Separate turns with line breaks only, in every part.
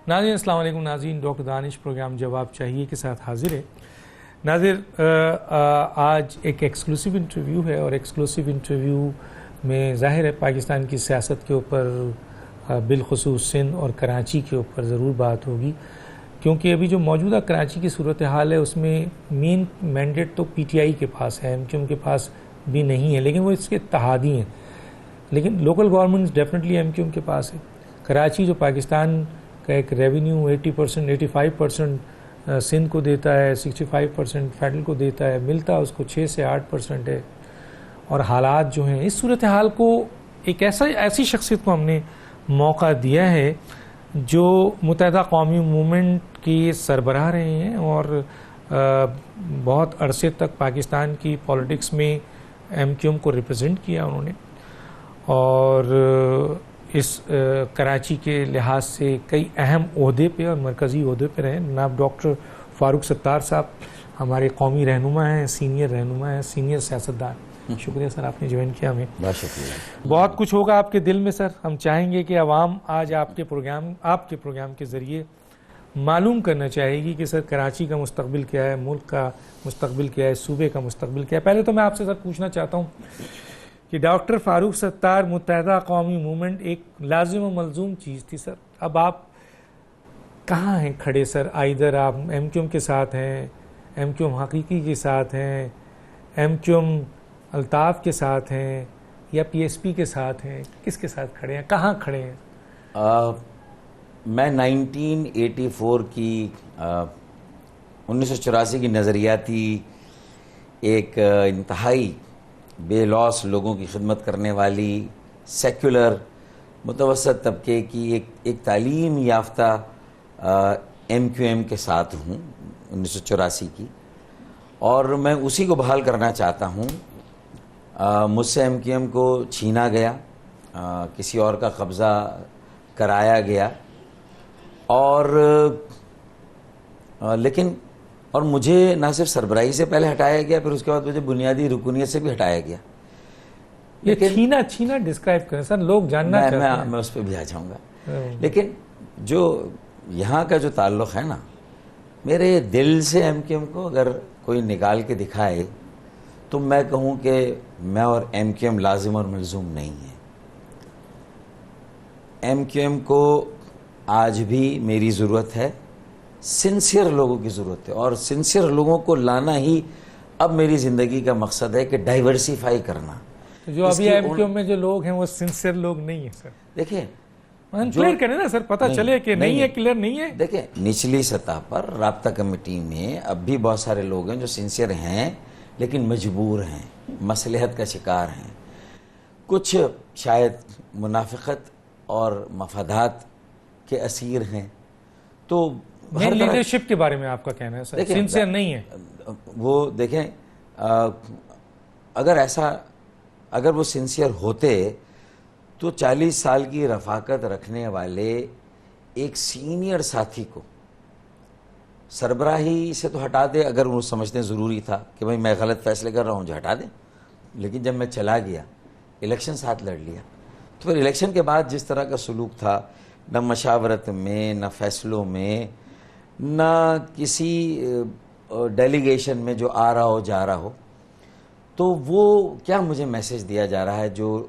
ناظرین السلام علیکم. ناظرین ڈاکٹر دانش پروگرام جواب چاہیے کے ساتھ حاضر ہے. ناظر آج ایک ایکسکلوسیو انٹرویو ہے اور ایکسکلوسیو انٹرویو میں ظاہر ہے پاکستان کی سیاست کے اوپر بالخصوص سندھ اور کراچی کے اوپر ضرور بات ہوگی، کیونکہ ابھی جو موجودہ کراچی کی صورتحال ہے اس میں مین مینڈیٹ تو پی ٹی آئی کے پاس ہے، ایم کے پاس بھی نہیں ہے، لیکن وہ اس کے اتحادی ہیں. لیکن لوکل گورنمنٹ ڈیفینیٹلی ایم کے پاس ہے. کراچی جو پاکستان کا ایک ریونیو 80% 85% سندھ کو دیتا ہے، 65% فیڈرل کو دیتا ہے، ملتا اس کو 6 سے 8% ہے. اور حالات جو ہیں اس صورتحال کو ایک ایسی شخصیت کو ہم نے موقع دیا ہے جو متحدہ قومی موومنٹ کی سربراہ رہے ہیں اور بہت عرصے تک پاکستان کی پالیٹکس میں ایم کو ریپرزینٹ کیا انہوں نے، اور اس کراچی کے لحاظ سے کئی اہم عہدے پہ اور مرکزی عہدے پہ رہے. جناب ڈاکٹر فاروق ستار صاحب ہمارے قومی رہنما ہیں، سینئر رہنما ہیں، سینئر سیاستدان. شکریہ سر آپ نے جوائن کیا ہمیں.
بہت شکریہ.
بہت کچھ ہوگا آپ کے دل میں سر. ہم چاہیں گے کہ عوام آج آپ کے پروگرام کے ذریعے معلوم کرنا چاہے گی کہ سر کراچی کا مستقبل کیا ہے، ملک کا مستقبل کیا ہے، صوبے کا مستقبل کیا ہے. پہلے تو میں آپ سے سر پوچھنا چاہتا ہوں کہ ڈاکٹر فاروق ستار متحدہ قومی موومنٹ ایک لازم و ملزوم چیز تھی سر. اب آپ کہاں ہیں کھڑے سر؟ آئیدر آپ ایم کے ساتھ ہیں، ایم حقیقی کے ساتھ ہیں، ایم الطاف کے ساتھ ہیں، یا پی ایس پی کے ساتھ ہیں؟ کس کے ساتھ کھڑے ہیں؟ کہاں کھڑے ہیں؟
میں 1984 کی 1984 کی نظریاتی ایک انتہائی بے لوث لوگوں کی خدمت کرنے والی سیکولر متوسط طبقے کی ایک تعلیم یافتہ ایم کے ساتھ ہوں 1984 کی، اور میں اسی کو بحال کرنا چاہتا ہوں. مجھ سے ایم کو چھینا گیا، کسی اور کا قبضہ کرایا گیا، اور لیکن اور مجھے نہ صرف سربراہی سے پہلے ہٹایا گیا، پھر اس کے بعد مجھے بنیادی رکنیت سے بھی ہٹایا گیا.
لیکن چھینا ڈسکرائب کریں سر، لوگ جاننا چاہتے ہیں.
میں اس پہ بھی آ جاؤں گا. لیکن جو یہاں کا جو تعلق ہے نا، میرے دل سے ایم کو اگر کوئی نکال کے دکھائے تو میں کہوں کہ میں اور ایم لازم اور ملزوم نہیں ہیں. ایم کو آج بھی میری ضرورت ہے، سنسیئر لوگوں کی ضرورت ہے، اور سنسیئر لوگوں کو لانا ہی اب میری زندگی کا مقصد ہے کہ ڈائیورسیفائی کرنا.
جو ابھی ایم میں جو لوگ ہیں وہ سنسیئر لوگ نہیں ہیں سر.
دیکھیں
کلیئر کریں نا سر، پتہ چلے کہ نہیں ہے، کلیئر نہیں ہے.
دیکھیں نچلی سطح پر رابطہ کمیٹی میں اب بھی بہت سارے لوگ ہیں جو سنسیئر ہیں لیکن مجبور ہیں، مصلحت کا شکار ہیں. کچھ شاید منافقت اور مفادات کے اسیر ہیں. تو
لیڈرشپ کے بارے میں آپ کا کہنا ہے سر سنسیئر نہیں ہے.
وہ دیکھیں اگر وہ سنسیئر ہوتے تو 40 سال کی رفاقت رکھنے والے ایک سینئر ساتھی کو سربراہی سے تو ہٹا دے، اگر وہ سمجھتے ضروری تھا کہ بھائی میں غلط فیصلے کر رہا ہوں جو ہٹا دیں. لیکن جب میں چلا گیا، الیکشن ساتھ لڑ لیا، تو پھر الیکشن کے بعد جس طرح کا سلوک تھا، نہ مشاورت میں، نہ فیصلوں میں، نہ کسی ڈیلیگیشن میں جو آ رہا ہو جا رہا ہو، تو وہ کیا مجھے میسج دیا جا رہا ہے جو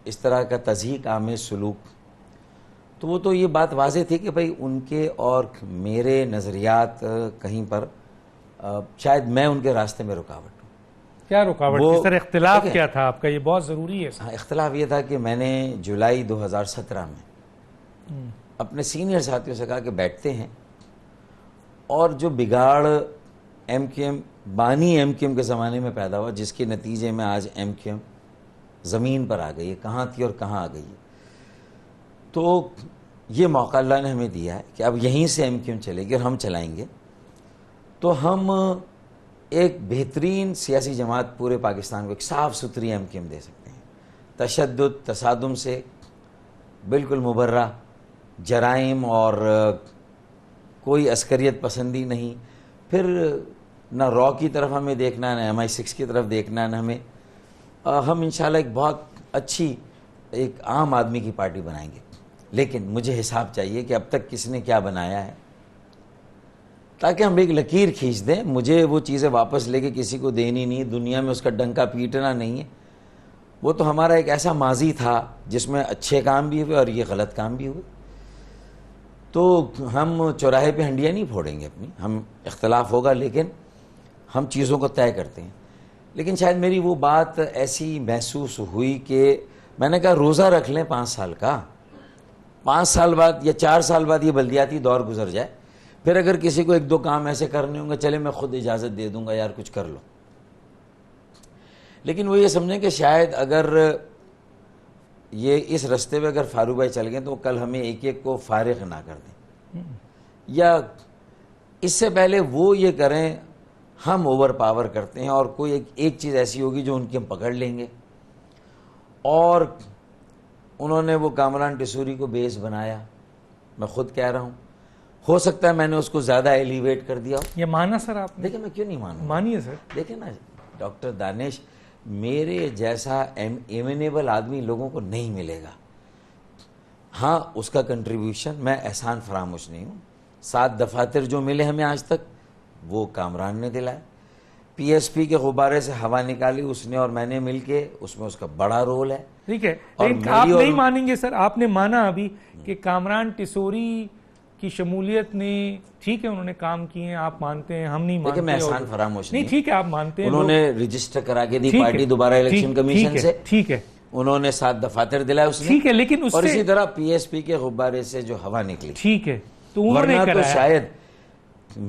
اس طرح کا تضحیک آمیز سلوک. تو وہ تو یہ بات واضح تھی کہ بھائی ان کے اور میرے نظریات کہیں پر شاید میں ان کے راستے میں رکاوٹ ہوں.
کیا رکاوٹ تھی سر؟ اختلاف کیا تھا آپ کا؟ یہ بہت ضروری ہے.
اختلاف یہ تھا کہ میں نے جولائی 2017 میں اپنے سینئر ساتھیوں سے کہا کہ بیٹھتے ہیں، اور جو بگاڑ بانی ایم کے زمانے میں پیدا ہوا، جس کے نتیجے میں آج ایم زمین پر آ گئی ہے، کہاں تھی اور کہاں آ گئی ہے، تو یہ موقع اللہ نے ہمیں دیا ہے کہ اب یہیں سے ایم چلے گی اور ہم چلائیں گے. تو ہم ایک بہترین سیاسی جماعت پورے پاکستان کو ایک صاف ستھری ایم دے سکتے ہیں، تشدد تصادم سے بالکل مبرہ، جرائم اور کوئی عسکریت پسندی نہیں. پھر نہ را کی طرف ہمیں دیکھنا ہے، نہ MI6 کی طرف دیکھنا ہے، نہ ہمیں. ہم انشاءاللہ ایک بہت اچھی ایک عام آدمی کی پارٹی بنائیں گے. لیکن مجھے حساب چاہیے کہ اب تک کس نے کیا بنایا ہے، تاکہ ہم ایک لکیر کھینچ دیں. مجھے وہ چیزیں واپس لے کے کسی کو دینی نہیں، دنیا میں اس کا ڈنکا پیٹنا نہیں ہے. وہ تو ہمارا ایک ایسا ماضی تھا جس میں اچھے کام بھی ہوئے اور یہ غلط کام بھی ہوئے. تو ہم چوراہے پہ ہنڈیاں نہیں پھوڑیں گے اپنی، ہم اختلاف ہوگا لیکن ہم چیزوں کو طے کرتے ہیں. لیکن شاید میری وہ بات ایسی محسوس ہوئی کہ میں نے کہا روزہ رکھ لیں 5 سال کا، 5 سال بعد یا 4 سال بعد یہ بلدیاتی دور گزر جائے، پھر اگر کسی کو 1-2 کام ایسے کرنے ہوں گے چلے میں خود اجازت دے دوں گا یار کچھ کر لو. لیکن وہ یہ سمجھیں کہ شاید اگر یہ اس رستے پہ اگر فاروق بھائی چل گئے تو کل ہمیں ایک کو فارغ نہ کر دیں، یا اس سے پہلے وہ یہ کریں ہم اوور پاور کرتے ہیں اور کوئی ایک چیز ایسی ہوگی جو ان کی ہم پکڑ لیں گے. اور انہوں نے وہ کامران ٹیسوری کو بیس بنایا، میں خود کہہ رہا ہوں ہو سکتا ہے میں نے اس کو زیادہ ایلیویٹ کر دیا.
یہ مانا سر آپ نے؟
دیکھیں میں کیوں نہیں مانوں،
مانیے سر.
دیکھیں نا ڈاکٹر دانش، میرے جیسا ایمینیبل آدمی لوگوں کو نہیں ملے گا. ہاں اس کا کنٹریبیوشن میں احسان فراموش نہیں ہوں. 7 دفاتر جو ملے ہمیں آج تک وہ کامران نے دلائے. پی ایس پی کے غبارے سے ہوا نکالی اس نے اور میں نے مل کے، اس میں اس کا بڑا رول ہے.
ٹھیک ہے لیکن آپ نہیں مانیں گے سر، آپ نے مانا ابھی کہ کامران ٹیسوری کی شمولیت نے، ٹھیک ہے انہوں نے کام کیے ہیں، آپ مانتے ہیں، ہم نہیں مانتے.
میں احسان فراموش
نہیں، ٹھیک ہے آپ مانتے ہیں.
انہوں نے رجسٹر کرا کے دی پارٹی دوبارہ الیکشن کمیشن سے،
ٹھیک ہے
انہوں نے 7 دفاتر دلائے اس نے،
ٹھیک ہے، لیکن
اور اسی طرح پی ایس پی کے غبارے سے جو ہوا نکلی،
ٹھیک ہے تو انہوں نے
ورنہ تو
کرایا.
شاید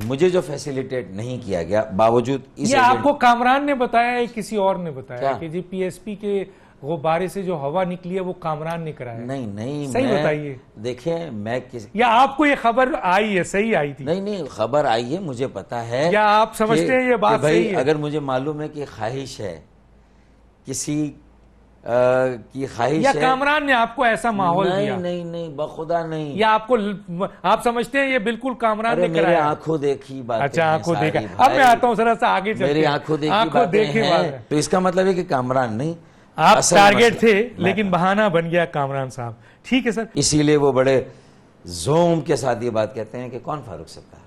مجھے جو فیسیلیٹیٹ نہیں کیا گیا باوجود اس
یہ آپ کو کامران نے بتایا ہے کسی اور نے بتایا کہ جی پی ایس پی کے غبارے سے جو ہوا نکلی ہے وہ کامران نے کرایا؟
نہیں
صحیح بتائیے.
دیکھیں میں
یا آپ کو یہ خبر آئی ہے، صحیح آئی تھی؟
نہیں خبر آئی ہے، مجھے پتا ہے.
یا آپ سمجھتے ہیں یہ بات صحیح ہے؟
اگر مجھے معلوم ہے کہ خواہش ہے کسی کی خواہش
یا
ہے،
کامران نے آپ کو ایسا ماحول دیا؟
نہیں بخدا نہیں.
یا آپ کو، آپ سمجھتے ہیں یہ بالکل کامران نے کرایا؟
میرے آنکھوں دیکھی باتیں.
اچھا آنکھوں دیکھا. اب میں آتا ہوں ذرا سا آگے چلتے ہیں.
میری آنکھوں دیکھی باتیں ہیں، تو اس کا مطلب ہے کہ کامران نہیں،
آپ ٹارگیٹ تھے لیکن بہانہ بن گیا کامران صاحب. ٹھیک ہے سر.
اسی لیے وہ بڑے زوم کے ساتھ یہ بات کہتے ہیں کہ کون فاروق ستار.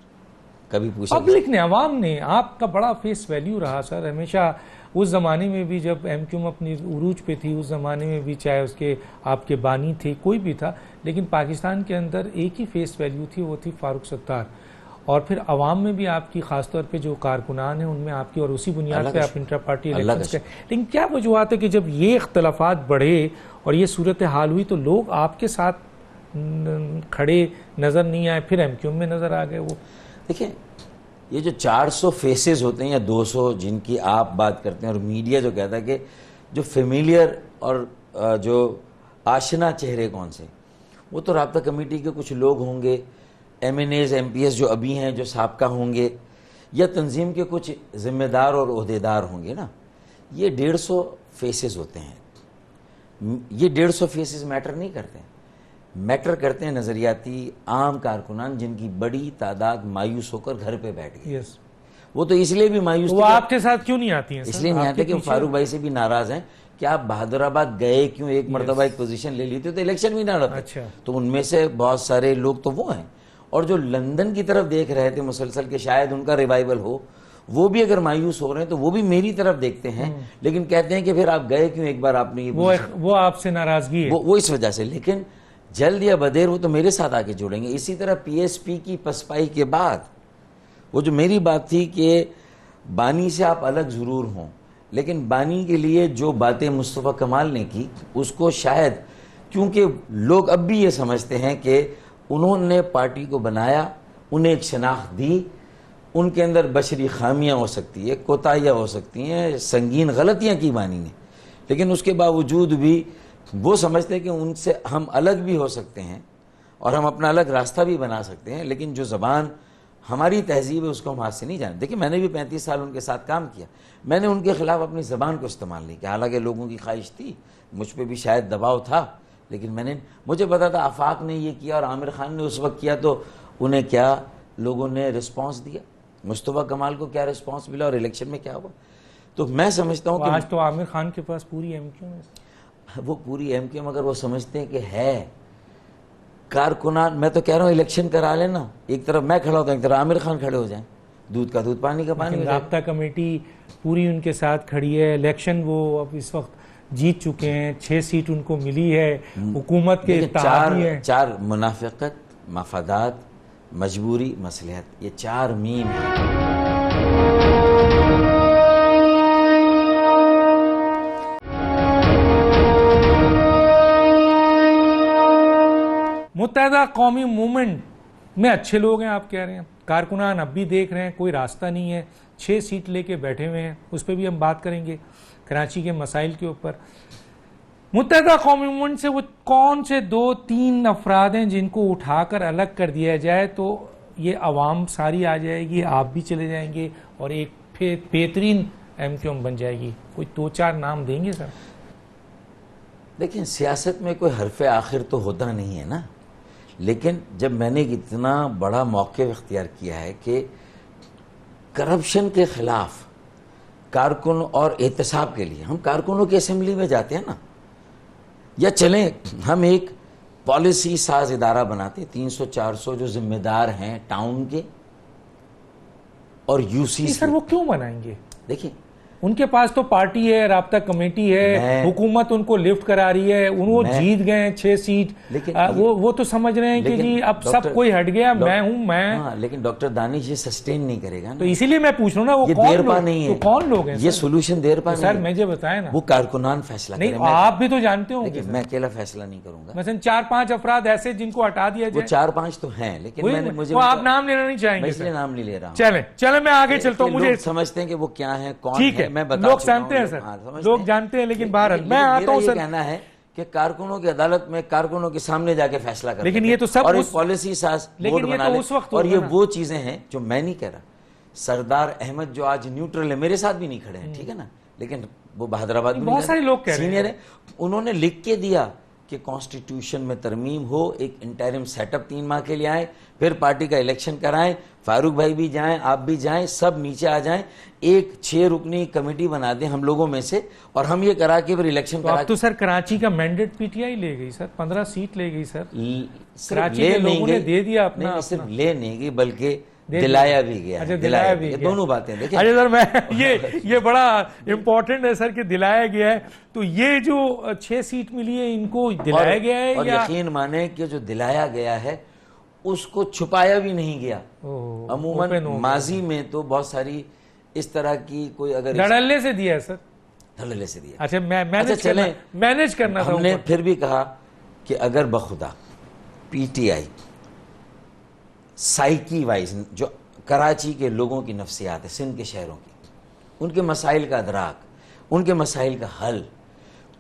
کبھی پوچھا
پبلک نے، عوام نے، آپ کا بڑا فیس ویلیو رہا سر ہمیشہ. اس زمانے میں بھی جب ایم کیو اپنی عروج پہ تھی، اس زمانے میں بھی چاہے اس کے آپ کے بانی تھے کوئی بھی تھا، لیکن پاکستان کے اندر ایک ہی فیس ویلیو تھی، وہ تھی فاروق ستار. اور پھر عوام میں بھی آپ کی، خاص طور پہ جو کارکنان ہیں ان میں آپ کی، اور اسی بنیاد پہ آپ انٹرا پارٹی الیکشنز کے. لیکن کیا وجوہات ہے کہ جب یہ اختلافات بڑھے اور یہ صورتحال ہوئی تو لوگ آپ کے ساتھ کھڑے نظر نہیں آئے، پھر ایم کیو میں نظر آ گئے؟ وہ
دیکھیں یہ جو 400 فیسز ہوتے ہیں یا 200 جن کی آپ بات کرتے ہیں، اور میڈیا جو کہتا ہے کہ جو فیملیئر اور جو آشنا چہرے کون سے، وہ تو رابطہ کمیٹی کے کچھ لوگ ہوں گے، MNAs MPs جو ابھی ہیں جو سابقہ ہوں گے، یا تنظیم کے کچھ ذمہ دار اور عہدیدار ہوں گے نا. یہ 150 فیسز ہوتے ہیں. یہ 150 فیسز میٹر نہیں کرتے، میٹر کرتے ہیں نظریاتی عام کارکنان جن کی بڑی تعداد مایوس ہو کر گھر پہ بیٹھ گئی. وہ تو اس لیے بھی مایوس
وہ آپ کے ساتھ کیوں نہیں آتی ہیں؟
اس لیے نہیں آتے کہ وہ فاروق بھائی سے بھی ناراض ہیں کہ آپ بہادر آباد گئے کیوں، ایک مرتبہ ایک پوزیشن لے لی تھی تو الیکشن بھی نہ لڑتے. تو ان میں سے بہت سارے لوگ تو وہ ہیں، اور جو لندن کی طرف دیکھ رہے تھے مسلسل کہ شاید ان کا ریوائول ہو، وہ بھی اگر مایوس ہو رہے ہیں تو وہ بھی میری طرف دیکھتے ہیں، لیکن کہتے ہیں کہ پھر آپ گئے کیوں، ایک بار آپ نے
وہ آپ سے ناراضگی ہے،
وہ اس وجہ سے. لیکن جلد یا بدیر وہ تو میرے ساتھ آ کے جڑیں گے. اسی طرح پی ایس پی کی پسپائی کے بعد وہ جو میری بات تھی کہ بانی سے آپ الگ ضرور ہوں، لیکن بانی کے لیے جو باتیں مصطفیٰ کمال نے کی اس کو شاید، کیونکہ لوگ اب بھی یہ سمجھتے ہیں کہ انہوں نے پارٹی کو بنایا، انہیں ایک شناخت دی، ان کے اندر بشری خامیاں ہو سکتی ہے، کوتاہیاں ہو سکتی ہیں، سنگین غلطیاں کی بانی نے، لیکن اس کے باوجود بھی وہ سمجھتے ہیں کہ ان سے ہم الگ بھی ہو سکتے ہیں اور ہم اپنا الگ راستہ بھی بنا سکتے ہیں، لیکن جو زبان ہماری تہذیب ہے اس کو ہم ہاتھ سے نہیں جانتے. دیکھیں میں نے بھی 35 سال ان کے ساتھ کام کیا، میں نے ان کے خلاف اپنی زبان کو استعمال نہیں کیا، حالانکہ لوگوں کی خواہش تھی، مجھ پہ بھی شاید دباؤ تھا، لیکن مجھے پتا تھا آفاق نے یہ کیا اور عامر خان نے اس وقت کیا تو انہیں کیا لوگوں نے رسپانس دیا، مصطفیٰ کمال کو کیا رسپانس ملا اور الیکشن میں کیا ہوا. تو میں سمجھتا ہوں کہ
آج تو عامر خان کے پاس پوری ایم کیو ہے،
وہ پوری ایم کیو اگر وہ سمجھتے ہیں کہ ہے کارکنان، میں تو کہہ رہا ہوں الیکشن کرا لینا، ایک طرف میں کھڑا ہوتا ہوں، ایک طرف عامر خان کھڑے ہو جائیں، دودھ کا دودھ پانی کا پانی.
رابطہ کمیٹی پوری ان کے ساتھ کھڑی ہے. الیکشن وہ اب اس وقت جیت چکے ہیں، 6 سیٹ ان کو ملی ہے، حکومت کے اتحادی ہیں.
چار منافقت، مفادات، مجبوری، مصلحت، یہ 4 میم ہیں.
متحدہ قومی موومنٹ میں اچھے لوگ ہیں آپ کہہ رہے ہیں، کارکنان اب بھی دیکھ رہے ہیں کوئی راستہ نہیں ہے، 6 سیٹ لے کے بیٹھے ہوئے ہیں. اس پہ بھی ہم بات کریں گے کراچی کے مسائل کے اوپر. متحدہ قومی موومنٹ سے وہ کون سے 2-3 افراد ہیں جن کو اٹھا کر الگ کر دیا جائے تو یہ عوام ساری آ جائے گی، آپ بھی چلے جائیں گے اور ایک پھر بہترین ایم کیو ایم بن جائے گی؟ کوئی 2-4 نام دیں گے سر؟
دیکھیں سیاست میں کوئی حرف آخر تو ہوتا نہیں ہے نا، لیکن جب میں نے اتنا بڑا موقف اختیار کیا ہے کہ کرپشن کے خلاف کارکن اور احتساب کے لیے، ہم کارکنوں کی اسمبلی میں جاتے ہیں نا، یا چلیں ہم ایک پالیسی ساز ادارہ بناتے 300-400 جو ذمہ دار ہیں ٹاؤن کے اور یو سی.
سر وہ کیوں بنائیں گے؟
دیکھیں
ان کے پاس تو پارٹی ہے، رابطہ کمیٹی ہے، حکومت ان کو لفٹ کرا رہی ہے، وہ جیت گئے ہیں 6 سیٹ، وہ تو سمجھ رہے ہیں کہ جی اب سب کوئی ہٹ گیا، میں ہوں میں.
لیکن ڈاکٹر دانش یہ سسٹین نہیں کرے گا نا،
تو اسی لیے میں پوچھ رہا ہوں نا، وہ
دیر پا نہیں ہے،
کون لوگ ہیں
یہ سولوشن دیر پا نہیں ہے.
سر مجھے بتائیں نا،
وہ کارکنان فیصلہ کریں.
نہیں آپ بھی تو جانتے ہوں گے،
میں اکیلا فیصلہ نہیں کروں گا.
مثلا 4-5 افراد ایسے جن کو ہٹا دیا جائے.
وہ 4-5 تو ہیں، لیکن مجھے
آپ نام لینا نہیں چاہیں گے؟
اس لیے نام نہیں لے رہا ہوں.
چلیں میں آگے چلتا ہوں. مجھے
سمجھتے ہیں کہ وہ کیا ہیں، کون
ٹھیک ہے،
میں بتا
لوگ جانتے ہیں سر، لوگ جانتے ہیں، لیکن بہرحال میں آتا ہوں.
یہ کہنا ہے کہ کارکنوں کی عدالت میں کارکنوں کے سامنے جا کے فیصلہ کریں،
لیکن یہ تو سب
اور ایک پالیسی ساز بورڈ بنا لیں. اور یہ وہ چیزیں ہیں جو میں نہیں کہہ رہا. سردار احمد جو آج نیوٹرل ہے، میرے ساتھ بھی نہیں کھڑے ہیں، ٹھیک ہے نا، لیکن وہ حیدرآباد میں
بہت سارے لوگ کہہ رہے ہیں،
سینئر ہیں، انہوں نے لکھ کے دیا کہ کانسٹیٹیوشن میں ترمیم ہو، ایک انٹرم سیٹ اپ 3 ماہ کے لیے آئیں، پھر پارٹی کا الیکشن کرائیں، فاروق بھائی بھی جائیں، آپ بھی جائیں، سب نیچے آ جائیں، ایک 6 رکنی کمیٹی بنا دیں ہم لوگوں میں سے، اور ہم یہ کرا کے پھر الیکشن کرا.
تو سر کراچی کا مینڈیٹ پی ٹی آئی لے گئی سر، 15 سیٹ لے گئی سر، کراچی کے لوگوں نے دے دیا اپنا.
صرف لے نہیں گئی بلکہ دلایا بھی گیا.
دلایا بھی گیا،
دونوں باتیں دیکھیں.
اچھا سر، میں یہ بڑا امپورٹنٹ ہے سر کہ دلایا گیا ہے. تو یہ جو 6 سیٹ ملی ہے ان کو دلایا گیا ہے،
اور
یا
یقین مانے کہ جو دلایا گیا ہے اس کو چھپایا بھی نہیں گیا. عموماً ماضی میں تو بہت ساری اس طرح کی کوئی اگر
دھڑلے سے دیا ہے سر،
دھڑلے سے دیا.
اچھا مینیج کرنا تھا.
ہم نے پھر بھی کہا کہ اگر بخدا پی ٹی آئی سائیکی وائز جو کراچی کے لوگوں کی نفسیات ہے، سندھ کے شہروں کی، ان کے مسائل کا ادراک، ان کے مسائل کا حل،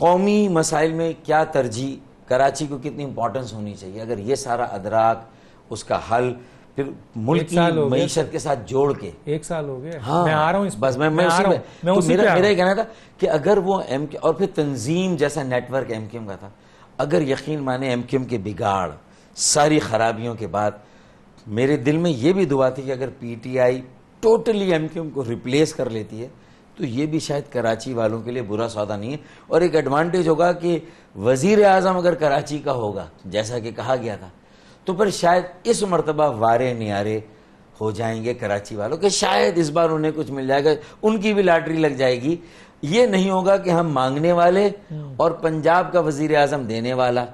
قومی مسائل میں کیا ترجیح، کراچی کو کتنی امپورٹنس ہونی چاہیے، اگر یہ سارا ادراک، اس کا حل، پھر ملک کی معیشت کے ساتھ جوڑ کے.
1 سال ہو گیا.
ہاں
میں آ رہا ہوں،
بس میں میرا یہ کہنا تھا کہ اگر وہ ایم کے اور پھر تنظیم جیسا network MQM کا تھا، اگر یقین مانے ایم کیو ایم کے بگاڑ، ساری خرابیوں کے بعد میرے دل میں یہ بھی دعا تھی کہ اگر P T I totally MQM کو ریپلیس کر لیتی ہے تو یہ بھی شاید کراچی والوں کے لیے برا سودا نہیں ہے. اور ایک ایڈوانٹیج ہوگا کہ وزیر اعظم اگر کراچی کا ہوگا جیسا کہ کہا گیا تھا، تو پھر شاید اس مرتبہ وارے نیارے ہو جائیں گے کراچی والوں کہ شاید اس بار انہیں کچھ مل جائے گا، ان کی بھی لاٹری لگ جائے گی. یہ نہیں ہوگا کہ ہم مانگنے والے اور پنجاب کا وزیر اعظم دینے والا،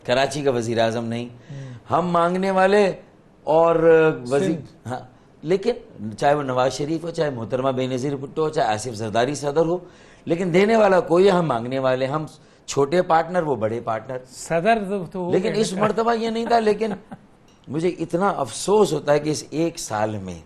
کراچی کا وزیر اعظم نہیں، ہم مانگنے والے اور وزیر. ہاں، لیکن چاہے وہ نواز شریف ہو، چاہے محترمہ بے نظیر بھٹو ہو، چاہے آصف زرداری صدر ہو، لیکن دینے والا کوئی ہے، ہم مانگنے والے، ہم چھوٹے پارٹنر، وہ بڑے پارٹنر.
صدر تو
لیکن اس مرتبہ یہ نہیں تھا. لیکن مجھے اتنا افسوس ہوتا ہے کہ اس 1 سال میں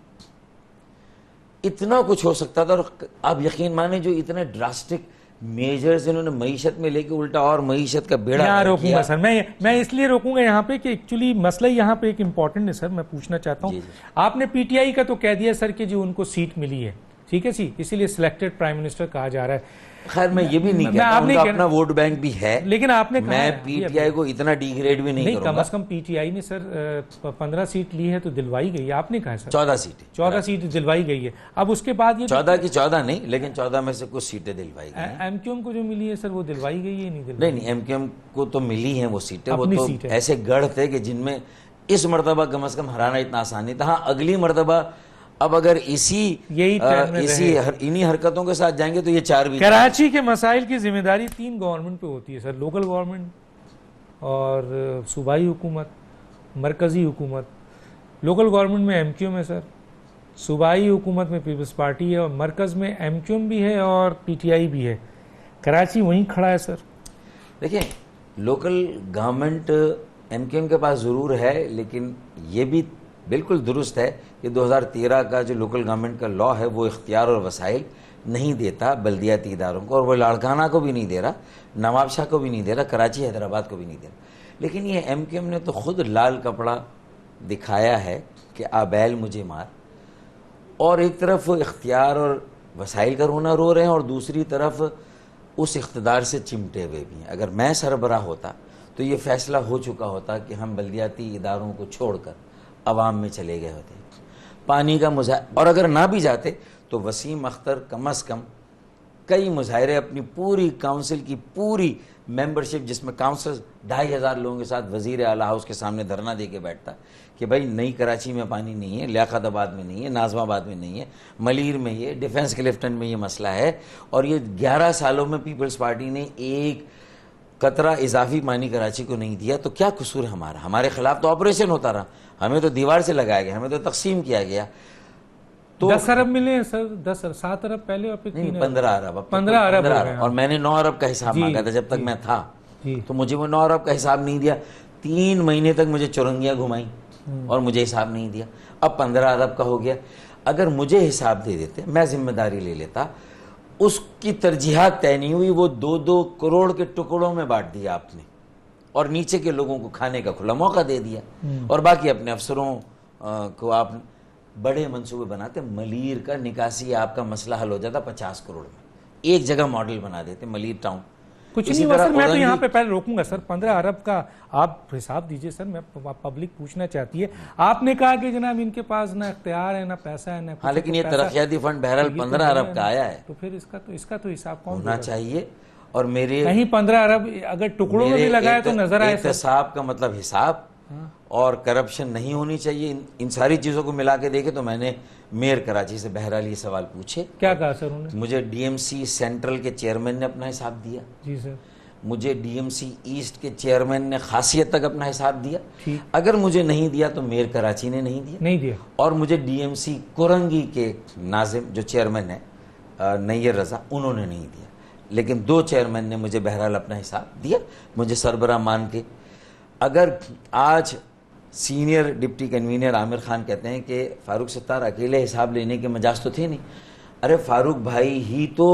اتنا کچھ ہو سکتا تھا، اور آپ یقین مانیں جو اتنے ڈراسٹک میجرز انہوں نے معیشت میں لے کے الٹا اور معیشت کا بیڑا
یہاں روکوں گا سر. میں اس لیے روکوں گا یہاں پہ کہ ایکچولی مسئلہ یہاں پہ ایک امپورٹنٹ ہے سر. میں پوچھنا چاہتا ہوں، آپ نے پی ٹی آئی کا تو کہہ دیا سر کہ جو ان کو سیٹ ملی ہے، ٹھیک ہے جی، اسی لیے سلیکٹڈ پرائم منسٹر کہا جا رہا ہے.
خیر میں یہ بھی نہیں کہتا ان کا اپنا ووٹ بینک بھی ہے,
لیکن آپ نے
میں پی ٹی آئی کو اتنا ڈی گریڈ بھی نہیں کروں گا.
کم از کم پی ٹی آئی نے سر 15 سیٹ لی ہے تو دلوائی گئی ہے, آپ نے کہا سر 14 سیٹ دلوائی گئی ہے. اب اس کے بعد یہ
14 کی 14 نہیں, لیکن 14 میں سے کچھ سیٹیں دلوائی گئی ہیں.
ایم کیو ایم کو جو ملی ہے سر وہ دلوائی گئی ہے نہیں دلوائی؟
نہیں, ایم کیو ایم کو تو ملی ہیں وہ سیٹیں, وہ تو ایسے گڑھ تھے کہ جن میں اس مرتبہ کم از کم ہرانا اتنا آسان نہیں تھا. ہاں اگلی مرتبہ اب اگر انہی حرکتوں کے ساتھ جائیں گے تو یہ 4 بھی.
کراچی کے مسائل کی ذمہ داری 3 گورنمنٹ پہ ہوتی ہے سر, لوکل گورنمنٹ اور صوبائی حکومت, مرکزی حکومت. لوکل گورنمنٹ میں ایم کیو ایم ہے سر, صوبائی حکومت میں پیپلز پارٹی ہے, اور مرکز میں ایم کیو ایم بھی ہے اور پی ٹی آئی بھی ہے. کراچی وہیں کھڑا ہے سر.
دیکھیں local government MQM کے پاس ضرور ہے, لیکن یہ بھی بالکل درست ہے کہ 2013 کا جو لوکل گورنمنٹ کا لا ہے وہ اختیار اور وسائل نہیں دیتا بلدیاتی اداروں کو, اور وہ لاڑکانہ کو بھی نہیں دے رہا, نواب شاہ کو بھی نہیں دے رہا, کراچی حیدرآباد کو بھی نہیں دے رہا. لیکن یہ ایم کیو ایم نے تو خود لال کپڑا دکھایا ہے کہ آبیل مجھے مار, اور ایک طرف اختیار اور وسائل کا رونا رو رہے ہیں اور دوسری طرف اس اقتدار سے چمٹے ہوئے بھی ہیں. اگر میں سربراہ ہوتا تو یہ فیصلہ ہو چکا ہوتا کہ ہم بلدیاتی اداروں کو چھوڑ کر عوام میں چلے گئے ہوتے, پانی کا اور اگر نہ بھی جاتے تو وسیم اختر کم از کم کئی مظاہرے اپنی پوری کاؤنسل کی پوری ممبرشپ, جس میں کاؤنسلر 2500 لوگوں کے ساتھ وزیر اعلیٰ ہاؤس کے سامنے دھرنا دے کے بیٹھتا کہ بھائی نئی کراچی میں پانی نہیں ہے, لیاقت آباد میں نہیں ہے, ناظم آباد میں نہیں ہے, ملیر میں یہ, ڈیفنس کلفٹن میں یہ مسئلہ ہے, اور یہ 11 سالوں میں پیپلز پارٹی نے ایک قطرہ اضافی پانی کراچی کو نہیں دیا. تو کیا قصور ہے ہمارا؟ ہمارے خلاف تو آپریشن ہوتا رہا, ہمیں تو دیوار سے لگایا گیا, ہمیں تو تقسیم کیا گیا. تو
10 ارب ملے ہیں سر, 7 ارب پہلے اور پھر
15 ارب.
15 ارب,
اور میں نے 9 ارب کا حساب مانگا تھا جب تک میں تھا, تو مجھے وہ 9 ارب کا حساب نہیں دیا. 3 مہینے تک مجھے چورنگیاں گھمائیں اور مجھے حساب نہیں دیا. اب 15 ارب کا ہو گیا. اگر مجھے حساب دے دیتے, میں ذمہ داری لے لیتا, اس کی ترجیحات طے نہیں ہوئی, وہ 2-2 کروڑ کے ٹکڑوں میں بانٹ دیا آپ نے, اور نیچے کے لوگوں کو کھانے کا کھلا موقع دے دیا, اور باقی اپنے افسروں کو آپ بڑے منصوبے بناتے. ملیر کا نکاسی آپ کا مسئلہ حل ہو جاتا 50 کروڑ میں, ایک جگہ ماڈل بنا دیتے ملیر ٹاؤن.
کچھ نہیں ہوا سر, میں تو یہاں پہ پہلے روکوں گا سر. 15 ارب کا آپ حساب دیجئے سر, میں پبلک پوچھنا چاہتی ہے. آپ نے کہا کہ جناب ان کے پاس نہ اختیار ہے, نہ پیسہ ہے, نہ
ہاں, لیکن یہ ترقیاتی فنڈ بہرحال 15 ارب کا آیا ہے,
تو پھر اس کا تو حساب کون
ہونا چاہیے. اور میرے
کہیں 15 ارب اگر ٹکڑوں میں بھی لگائے تو نظر آئے.
احتساب کا مطلب حساب, اور کرپشن نہیں ہونی چاہیے. ان ساری چیزوں کو ملا کے دیکھے تو میں نے میئر کراچی سے بہرحال یہ سوال پوچھے.
کیا کہا سر انہوں نے؟
مجھے ڈی ایم سی سینٹرل کے چیئرمین نے اپنا حساب دیا.
جی سر.
مجھے ڈی ایم سی ایسٹ کے چیئرمین نے خاصیت تک اپنا حساب دیا. اگر مجھے نہیں دیا تو میئر کراچی نے نہیں دیا. اور مجھے ڈی ایم سی کورنگی کے ناظم جو چیئرمین ہے نیر رضا, انہوں نے نہیں دیا. لیکن 2 چیئرمین نے مجھے بہرحال اپنا حساب دیا, مجھے سربراہ مان کے. اگر آج senior deputy convener Aamir Khan کہتے ہیں کہ فاروق ستار اکیلے حساب لینے کے مجاز تو تھے نہیں, ارے فاروق بھائی ہی تو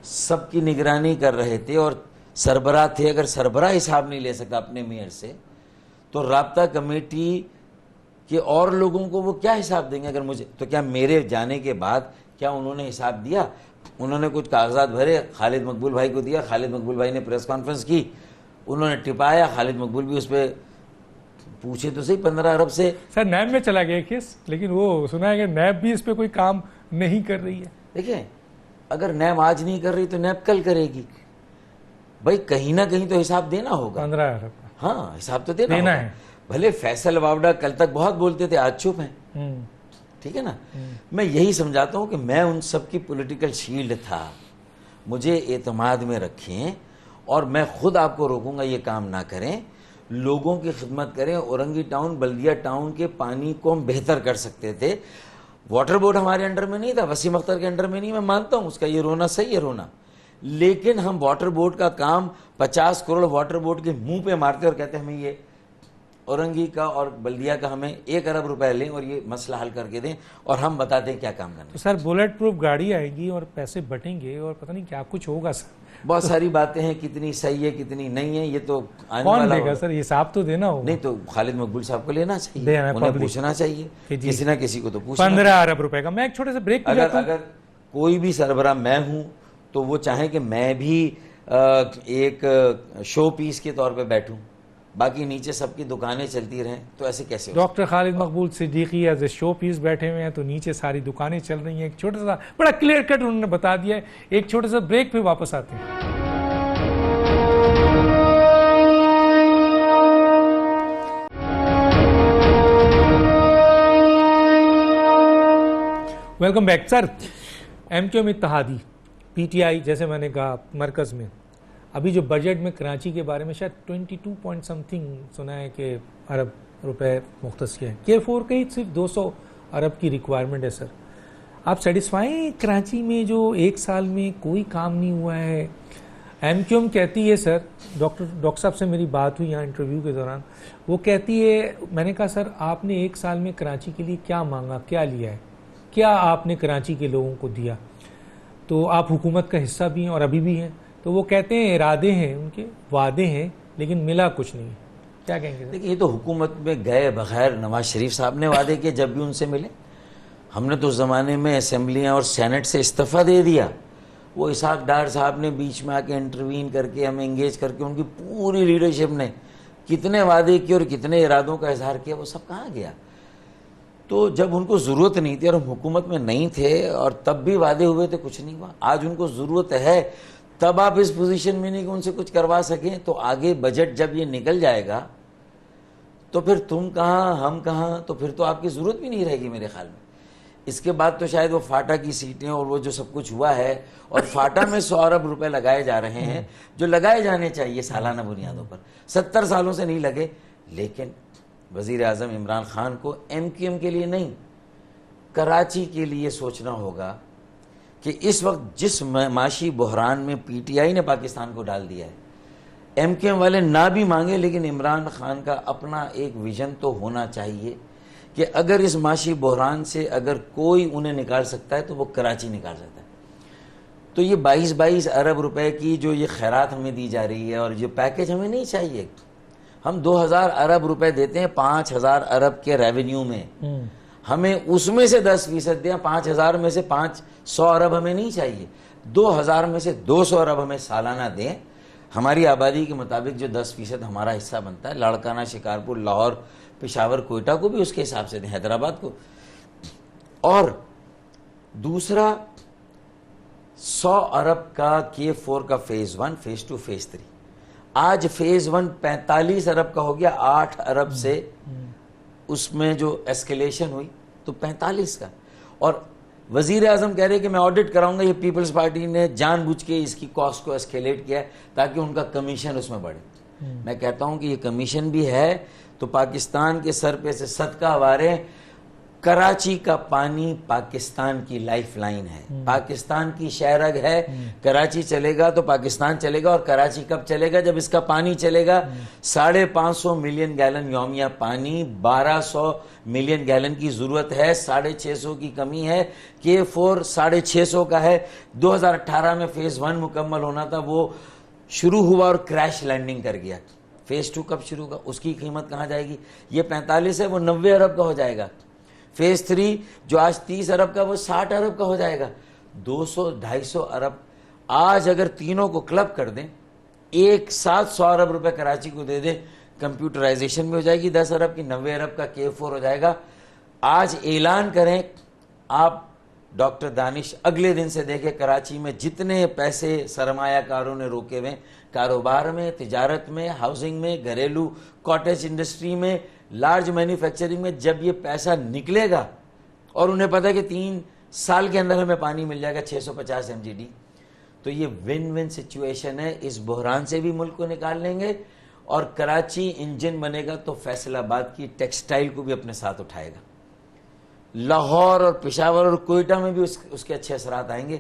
سب کی نگرانی کر رہے تھے اور سربراہ تھے. اگر سربراہ حساب نہیں لے سکتا اپنے میئر سے, تو رابطہ کمیٹی کے اور لوگوں کو وہ کیا حساب دیں گے؟ اگر مجھے تو کیا میرے جانے کے بعد کیا انہوں نے حساب دیا؟ انہوں نے کچھ کاغذات بھرے, خالد مقبول بھائی کو دیا, خالد مقبول بھائی نے پریس کانفرنس کی, انہوں نے ٹپایا, خالد مقبول بھی اس پہ پوچھے تو صحیح 15 ارب سے.
سر نیب میں چلا گیا کیس, لیکن وہ سنا ہے کہ نیب بھی اس پہ کوئی کام نہیں کر رہی ہے.
دیکھیں اگر نیب آج نہیں کر رہی تو نیب کل کرے گی. بھائی کہیں نہ کہیں تو حساب دینا ہوگا.
15 ارب
ہاں حساب تو دینا ہے. بھلے فیصل واوڈا کل تک بہت بولتے تھے, آج چپ ہیں, ٹھیک ہے نا. میں یہی سمجھاتا ہوں کہ میں ان سب کی پولیٹیکل شیلڈ تھا, مجھے اعتماد میں رکھیں, اور میں خود آپ کو روکوں گا یہ کام نہ کریں. لوگوں کی خدمت کریں. اورنگی ٹاؤن بلدیہ ٹاؤن کے پانی کو ہم بہتر کر سکتے تھے. واٹر بورڈ ہمارے انڈر میں نہیں تھا, وسیم اختر کے انڈر میں نہیں, میں مانتا ہوں اس کا یہ رونا صحیح ہے رونا, لیکن ہم واٹر بورڈ کا کام 50 کروڑ واٹر بورڈ کے منہ پہ مارتے اور کہتے ہیں ہمیں یہ اورنگی کا اور بلدیہ کا ہمیں 1 ارب روپے لیں اور یہ مسئلہ حل کر کے دیں, اور ہم بتاتے ہیں کیا کام کرنا.
تو سر بلیٹ پروف گاڑی آئے گی اور پیسے بٹیں گے اور پتہ نہیں کیا کچھ ہوگا سر.
بہت ساری باتیں ہیں, کتنی صحیح ہے کتنی نہیں ہے یہ تو
کون دے گا سر, یہ حساب تو دینا ہوگا.
نہیں تو خالد مقبول صاحب کو لینا چاہیے, انہیں پوچھنا چاہیے, کسی نہ کسی کو تو پوچھنا.
15 ارب روپے کا. میں ایک چھوٹے سے بریک.
اگر کوئی بھی سربراہ میں ہوں تو وہ چاہیں کہ میں بھی ایک شو پیس کے طور پہ بیٹھوں, باقی نیچے سب کی دکانیں چلتی رہیں, تو ایسے کیسے ہو؟
Doctor Khalid Maqbool Siddiqui as a showpiece بیٹھے ہوئے ہیں تو نیچے ساری دکانیں چل رہی ہیں. ایک چھوٹا سا بڑا کلیئر کٹ انہوں نے بتا دیا ہے. ایک چھوٹا سا بریک پہ واپس آتے ہیں. ویلکم بیک سر. ایم کیو ایم اتحادی پی ٹی آئی, جیسے میں نے کہا مرکز میں ابھی جو بجٹ میں کراچی کے بارے میں شاید 22 پوائنٹ سم تھنگ سنا ہے کہ ارب روپے مختص کیا ہے. K4 کا ہی صرف 200 ارب کی ریکوائرمنٹ ہے. سر آپ سیٹسفائی ہیں کراچی میں جو ایک سال میں کوئی کام نہیں ہوا ہے؟ ایم کیو ایم کہتی ہے, سر ڈاکٹر صاحب سے میری بات ہوئی یہاں انٹرویو کے دوران, وہ کہتی ہے, میں نے کہا سر آپ نے ایک سال میں کراچی کے لیے کیا مانگا, کیا لیا ہے, کیا آپ نے کراچی کے لوگوں کو دیا؟ تو آپ حکومت کا حصہ بھی ہیں اور ابھی بھی ہیں. تو وہ کہتے ہیں ارادے ہیں ان کے, وعدے ہیں, لیکن ملا کچھ نہیں. کیا کہیں گے؟
دیکھیے, یہ تو حکومت میں گئے بغیر نواز شریف صاحب نے وعدے کیے جب بھی ان سے ملے. ہم نے تو اس زمانے میں اسمبلیاں اور سینٹ سے استعفیٰ دے دیا. وہ اسحاق ڈار صاحب نے بیچ میں آ کے انٹروین کر کے ہمیں انگیج کر کے ان کی پوری لیڈرشپ نے کتنے وعدے کیے اور کتنے ارادوں کا اظہار کیا, وہ سب کہاں گیا؟ تو جب ان کو ضرورت نہیں تھی اور ہم حکومت میں نہیں تھے اور تب بھی وعدے ہوئے تھے, کچھ نہیں ہوا. آج ان کو ضرورت ہے تب آپ اس پوزیشن میں نہیں کہ ان سے کچھ کروا سکیں. تو آگے بجٹ جب یہ نکل جائے گا تو پھر تم کہاں ہم کہاں, تو پھر تو آپ کی ضرورت بھی نہیں رہے گی میرے خیال میں. اس کے بعد تو شاید وہ فاٹا کی سیٹیں اور وہ جو سب کچھ ہوا ہے, اور فاٹا میں 100 ارب روپے لگائے جا رہے ہیں جو لگائے جانے چاہیے سالانہ بنیادوں پر. 70 سالوں سے نہیں لگے. لیکن وزیر اعظم عمران خان کو ایم کیو ایم کے لیے نہیں, کراچی کے لیے سوچنا ہوگا کہ اس وقت جس معاشی بحران میں پی ٹی آئی نے پاکستان کو ڈال دیا ہے, ایم کیو ایم والے نہ بھی مانگے لیکن عمران خان کا اپنا ایک ویژن تو ہونا چاہیے کہ اگر اس معاشی بحران سے اگر کوئی انہیں نکال سکتا ہے تو وہ کراچی نکال سکتا ہے. تو یہ 22 ارب روپے کی جو یہ خیرات ہمیں دی جا رہی ہے اور یہ پیکیج ہمیں نہیں چاہیے. ہم 2000 ارب روپے دیتے ہیں 5000 ارب کے ریونیو میں, ہمیں اس میں سے 10% دیں. 5000 میں سے 500 ارب ہمیں نہیں چاہیے. 2000 میں سے 200 ارب ہمیں سالانہ دیں. ہماری آبادی کے مطابق جو 10% ہمارا حصہ بنتا ہے, لاڑکانہ, شکارپور, لاہور, پشاور, کوئٹہ کو بھی اس کے حساب سے دیں, حیدرآباد کو. اور دوسرا 100 ارب کا K4 کا فیز 1, فیز 2, فیز 3. آج فیز 1 45 ارب کا ہو گیا, 8 ارب سے اس میں جو ایسکیلیشن ہوئی تو 45 کا. اور وزیر اعظم کہہ رہے کہ میں آڈٹ کراؤں گا. یہ پیپلز پارٹی نے جان بوجھ کے اس کی کاسٹ کو اسکیلیٹ کیا ہے تاکہ ان کا کمیشن اس میں بڑھے. میں کہتا ہوں کہ یہ کمیشن بھی ہے تو پاکستان کے سر پہ سے صدقہ وارے. کراچی کا پانی پاکستان کی لائف لائن ہے, پاکستان کی شہرگ ہے. کراچی چلے گا تو پاکستان چلے گا. اور کراچی کب چلے گا؟ جب اس کا پانی چلے گا. 550 ملین گیلن یومیہ پانی, 1200 ملین گیلن کی ضرورت ہے, 650 کی کمی ہے. K4 650 کا ہے. 2018 میں فیز 1 مکمل ہونا تھا, وہ شروع ہوا اور کریش لینڈنگ کر گیا. فیز 2 کب شروع ہوگا؟ اس کی قیمت کہاں جائے گی؟ یہ 45 ہے, وہ 90 ارب کا ہو جائے گا. فیز 3 جو آج 30 ارب کا وہ 60 ارب کا ہو جائے گا. 200-250 ارب. آج اگر تینوں کو کلب کر دیں, ایک ساتھ 100 ارب روپے کراچی کو دے دیں, کمپیوٹرائزیشن بھی ہو جائے گی 10 ارب کی, 90 ارب کا K4 ہو جائے گا. آج اعلان کریں آپ ڈاکٹر دانش, اگلے دن سے دیکھیں کراچی میں جتنے پیسے سرمایہ کاروں نے روکے ہوئے, کاروبار میں, تجارت میں, ہاؤسنگ میں, گھریلو کاٹیج انڈسٹری میں, لارج مینوفیکچرنگ میں, جب یہ پیسہ نکلے گا اور انہیں پتہ ہے کہ 3 سال کے اندر ہمیں پانی مل جائے گا 650 MGD, تو یہ ون ون سچویشن ہے. اس بحران سے بھی ملک کو نکال لیں گے اور کراچی انجن بنے گا تو فیصل آباد کی ٹیکسٹائل کو بھی اپنے ساتھ اٹھائے گا. لاہور اور پشاور اور کوئٹہ میں بھی اس کے اچھے اثرات آئیں گے.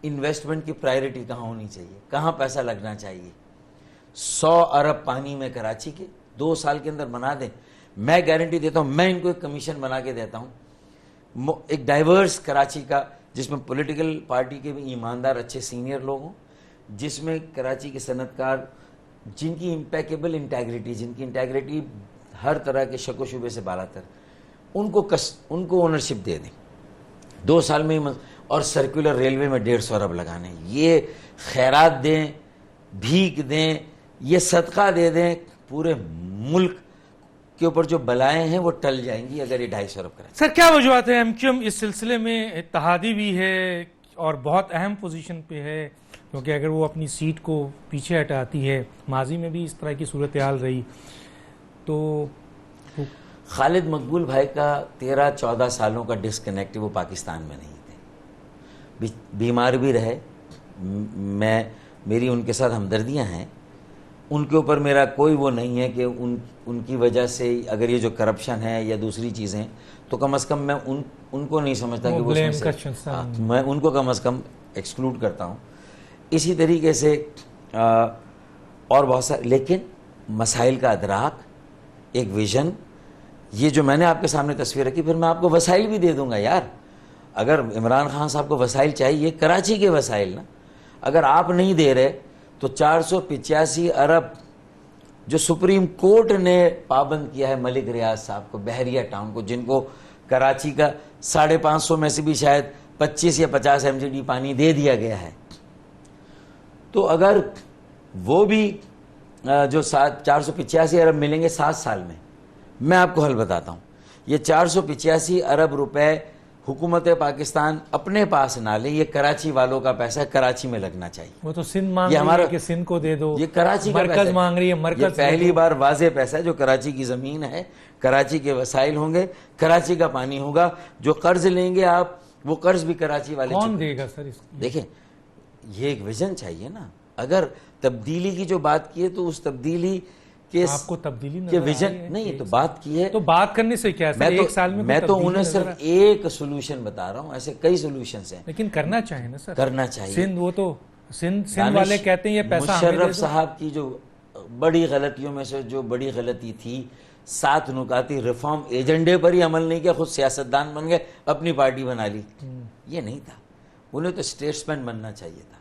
انویسٹمنٹ کی پرائیورٹی کہاں ہونی چاہیے, کہاں پیسہ لگنا چاہیے؟ 100 ارب پانی میں کراچی کے 2 سال کے اندر بنا دیں. میں گارنٹی دیتا ہوں, میں ان کو ایک کمیشن بنا کے دیتا ہوں, ایک ڈائیورس کراچی کا, جس میں پولیٹیکل پارٹی کے بھی ایماندار اچھے سینئر لوگ ہوں, جس میں کراچی کے صنعت کار جن کی امپیکیبل انٹیگریٹی, جن کی انٹیگریٹی ہر طرح کے شک و شبے سے بالا تر, ان کو اونرشپ دے دیں 2 سال میں ہی. اور سرکولر ریلوے میں 150 ارب لگانے. یہ خیرات دیں, بھیک دیں, یہ صدقہ دے دیں, پورے ملک کے اوپر جو بلائیں ہیں وہ ٹل جائیں گی اگر یہ 250 ارب کریں.
سر کیا وجوہات ہیں؟ ایم کیو ایم اس سلسلے میں اتحادی بھی ہے اور بہت اہم پوزیشن پہ ہے, کیونکہ اگر وہ اپنی سیٹ کو پیچھے ہٹاتی ہے, ماضی میں بھی اس طرح کی صورتحال رہی, تو
خالد مقبول بھائی کا 13-14 سالوں کا ڈسکنیکٹ وہ پاکستان میں نہیں تھے, بیمار بھی رہے. میری ان کے ساتھ ہمدردیاں ہیں, ان کے اوپر میرا کوئی وہ نہیں ہے کہ ان کی وجہ سے اگر یہ جو کرپشن ہے یا دوسری چیزیں, تو کم از کم میں ان کو نہیں سمجھتا کہ وہ اس میں سے, میں ان کو کم از کم ایکسکلوڈ کرتا ہوں. اسی طریقے سے اور بہت سارے, لیکن مسائل کا ادراک, ایک ویژن, یہ جو میں نے آپ کے سامنے تصویر رکھی, پھر میں آپ کو وسائل بھی دے دوں گا یار. اگر عمران خان صاحب کو وسائل چاہیے, کراچی کے وسائل نا, اگر آپ نہیں دے رہے تو 485 ارب جو سپریم کورٹ نے پابند کیا ہے ملک ریاض صاحب کو, بحریہ ٹاؤن کو, جن کو کراچی کا 550 میں سے بھی شاید 25 یا 50 MGD پانی دے دیا گیا ہے, تو اگر وہ بھی جو 485 ارب ملیں گے 7 سال میں آپ کو حل بتاتا ہوں. یہ 485 ارب روپے حکومت پاکستان اپنے پاس نہ لے, یہ کراچی والوں کا پیسہ کراچی میں لگنا چاہیے.
وہ تو سندھ مانگ رہی ہے کہ سندھ کو دے دو,
یہ کراچی کا
مرکز مانگ رہی ہے مرکز.
یہ پہلی بار واضح پیسہ ہے جو کراچی کی زمین ہے, کراچی کے وسائل ہوں گے, کراچی کا پانی ہوگا. جو قرض لیں گے آپ, وہ قرض بھی کراچی والے
کون دے گا سر اس کو؟
دیکھیں, یہ ایک ویژن چاہیے نا. اگر تبدیلی کی جو بات کی ہے تو اس تبدیلی کے
آپ کو تبدیلی
کہ ویژن نہیں, تو بات کی ہے,
تو بات کرنے سے کیا ہے؟ ایک سال
میں تو انہیں صرف ایک سولوشن بتا رہا ہوں, ایسے کئی سولوشنز ہیں,
لیکن کرنا چاہیے نا سر,
کرنا چاہیے.
سندھ, وہ تو سندھ والے کہتے ہیں یہ پیسہ
مشرف صاحب کی جو بڑی غلطیوں میں سے جو بڑی غلطی تھی, 7 نکاتی ریفارم ایجنڈے پر ہی عمل نہیں کیا, خود سیاستدان بن گئے, اپنی پارٹی بنا لی. یہ نہیں تھا, انہیں تو اسٹیٹسمین بننا چاہیے تھا.